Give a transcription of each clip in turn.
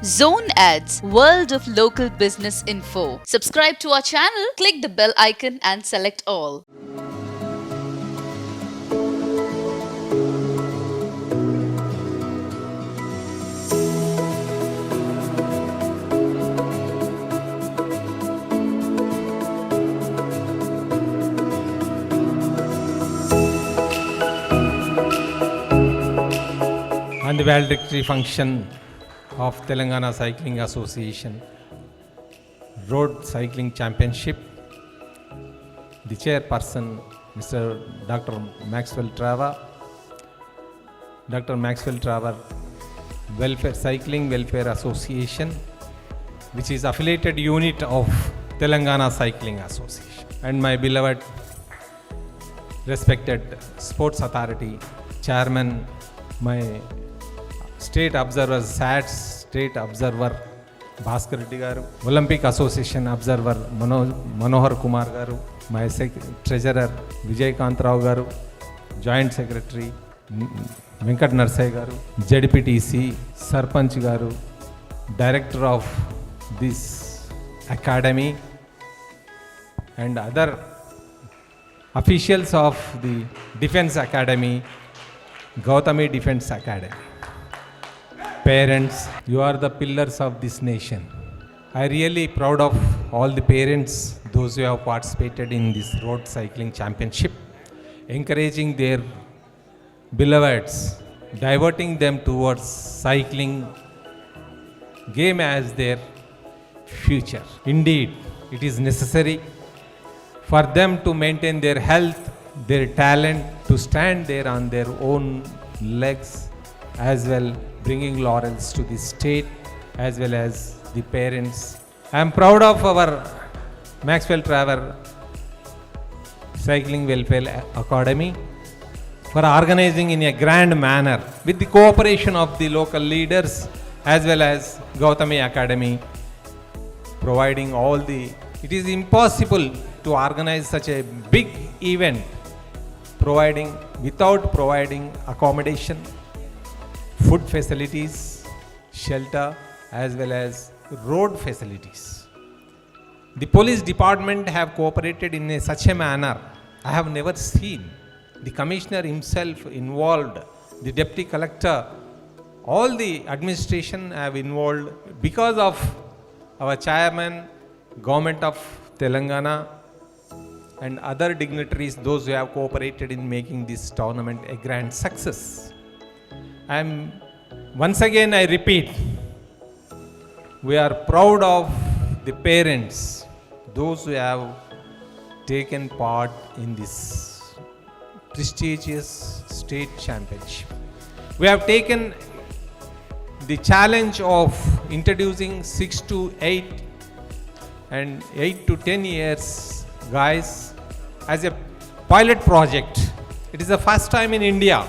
Zone Ads, World of Local Business Info. Subscribe to our channel, click the bell icon and select all. On the valedictory function of Telangana Cycling Association Road Cycling Championship, the chairperson, Mr. Dr. Maxwell Traver, Cycling Welfare Association, which is affiliated unit of Telangana Cycling Association, and my beloved, respected Sports Authority Chairman, my State Observer, SAT State Observer Bhaskar Reddy garu, Olympic Association Observer Manohar Kumar garu, my Treasurer Vijay Kantrao garu, Joint Secretary Venkat Narsai garu, ZPTC Sarpanch garu, Director of this Academy, and other officials of the Defence Academy, Gautami Defence Academy. Parents, you are the pillars of this nation. I really proud of all the parents, those who have participated in this road cycling championship, encouraging their beloveds, diverting them towards cycling game as their future. Indeed, it is necessary for them to maintain their health, their talent, to stand there on their own legs, as well bringing laurels to the state as well as the parents. I am proud of our Maxwell Traver Cycling Welfare Academy for organizing in a grand manner with the cooperation of the local leaders as well as Gautami Academy, providing all the... It is impossible to organize such a big event without providing accommodation, food facilities, shelter, as well as road facilities. The police department have cooperated in such a manner I have never seen. The commissioner himself involved, the deputy collector, all the administration have involved because of our chairman, government of Telangana, and other dignitaries, those who have cooperated in making this tournament a grand success. Once again I repeat, we are proud of the parents, those who have taken part in this prestigious state championship. We have taken the challenge of introducing 6 to 8 and 8 to 10 years guys as a pilot project. It is the first time in India.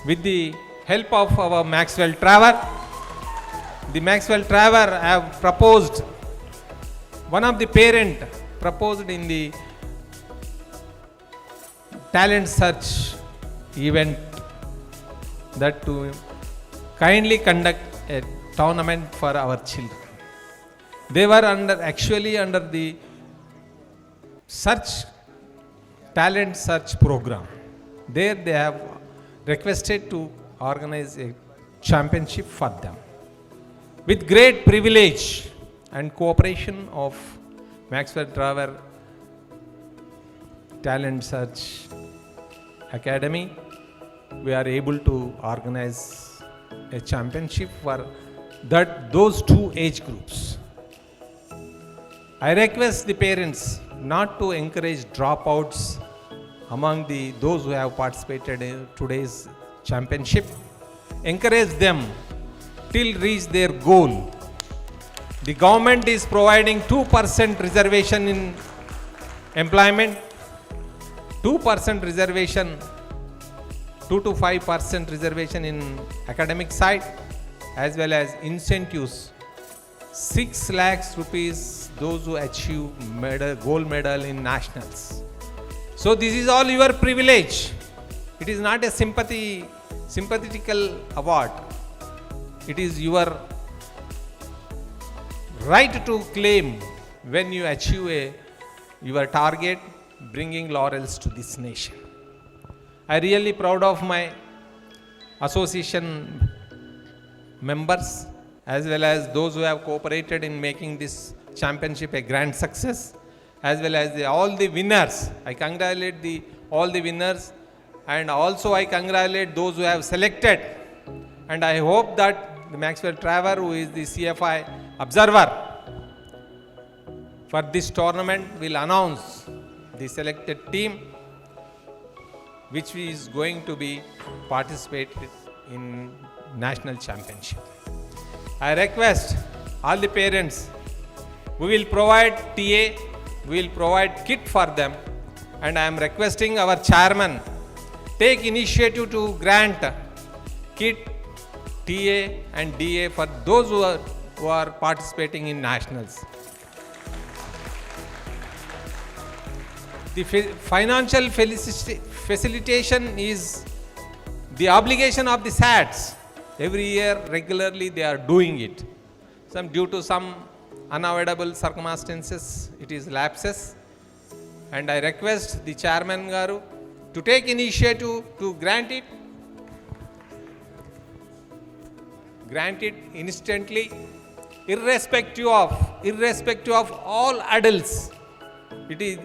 With the help of our Maxwell Traver, the Maxwell Traver have proposed, one of the parent proposed in the talent search event that to kindly conduct a tournament for our children. They were actually under the talent search program. There they have requested to organize a championship for them. With great privilege and cooperation of Maxwell Traver Talent Search Academy, we are able to organize a championship for those two age groups. I request the parents not to encourage dropouts among those who have participated in today's championship. Encourage them till reach their goal. The government is providing 2% reservation in employment, 2% reservation, 2 to 5% reservation in academic side, as well as incentives, 6 lakhs rupees those who achieve gold medal in nationals. So this is all your privilege. It is not a sympathetical award. It is your right to claim when you achieve your target, bringing laurels to this nation. I really proud of my association members as well as those who have cooperated in making this championship a grand success, as well as all the winners. I congratulate all the winners, and also I congratulate those who have selected, and I hope that the Maxwell Traver, who is the CFI observer for this tournament, will announce the selected team which is going to be participated in national championship. I request all the parents, we will provide TA, we will provide kit for them, and I am requesting our chairman take initiative to grant kit, TA and DA for those who are participating in nationals. The financial facilitation is the obligation of the SATs. Every year regularly they are doing it. Due to some unavoidable circumstances, it is lapses, and I request the chairman garu to take initiative to grant it instantly, irrespective of all adults. It is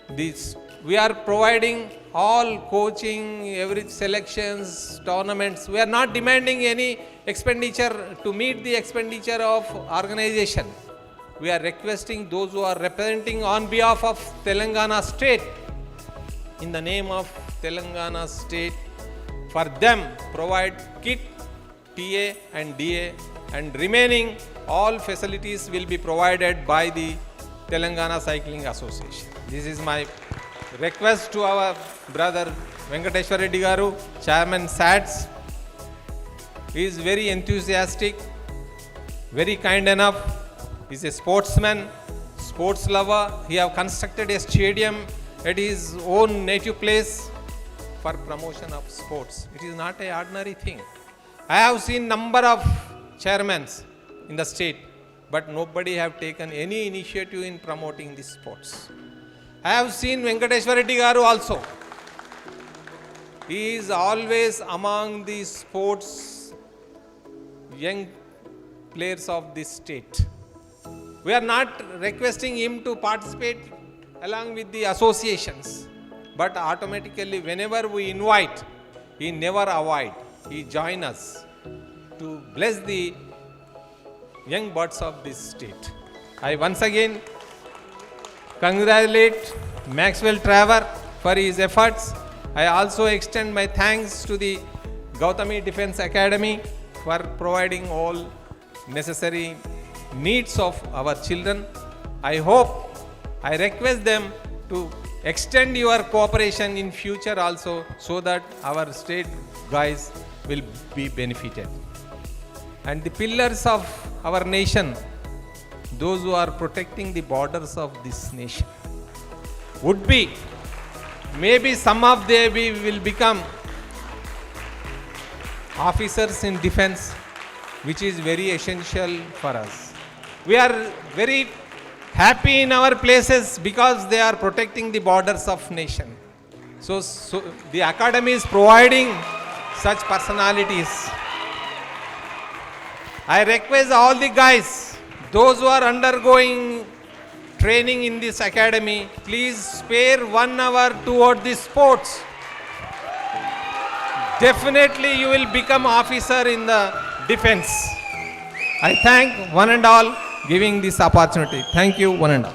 this, we are providing all coaching, every selections, tournaments. We are not demanding any expenditure to meet the expenditure of organization. We are requesting those who are representing on behalf of Telangana state, in the name of Telangana state, for them provide kit, TA and DA, and remaining all facilities will be provided by the Telangana Cycling Association. This is my request to our brother Venkateshwar Reddy Garu, Chairman SATS. He is very enthusiastic, very kind enough. He is a sportsman, sports lover. He have constructed a stadium at his own native place for promotion of sports. It is not an ordinary thing. I have seen number of chairmen in the state, but nobody have taken any initiative in promoting these sports. I have seen Venkateshwar Reddy Garu also. He is always among the sports young players of this state. We are not requesting him to participate along with the associations, but automatically whenever we invite, he never avoid. He join us to bless the young birds of this state. I once again congratulate Maxwell Traver for his efforts. I also extend my thanks to the Gautami Defence Academy for providing all necessary needs of our children. I hope, I request them to extend your cooperation in future also, so that our state guys will be benefited. And the pillars of our nation, those who are protecting the borders of this nation, would be, maybe some of them will become officers in defense, which is very essential for us. We are very happy in our places because they are protecting the borders of nation. So the academy is providing such personalities. I request all the guys, those who are undergoing training in this academy, please spare 1 hour toward the sports. Definitely you will become officer in the defense. I thank one and all giving this opportunity. Thank you, one and all.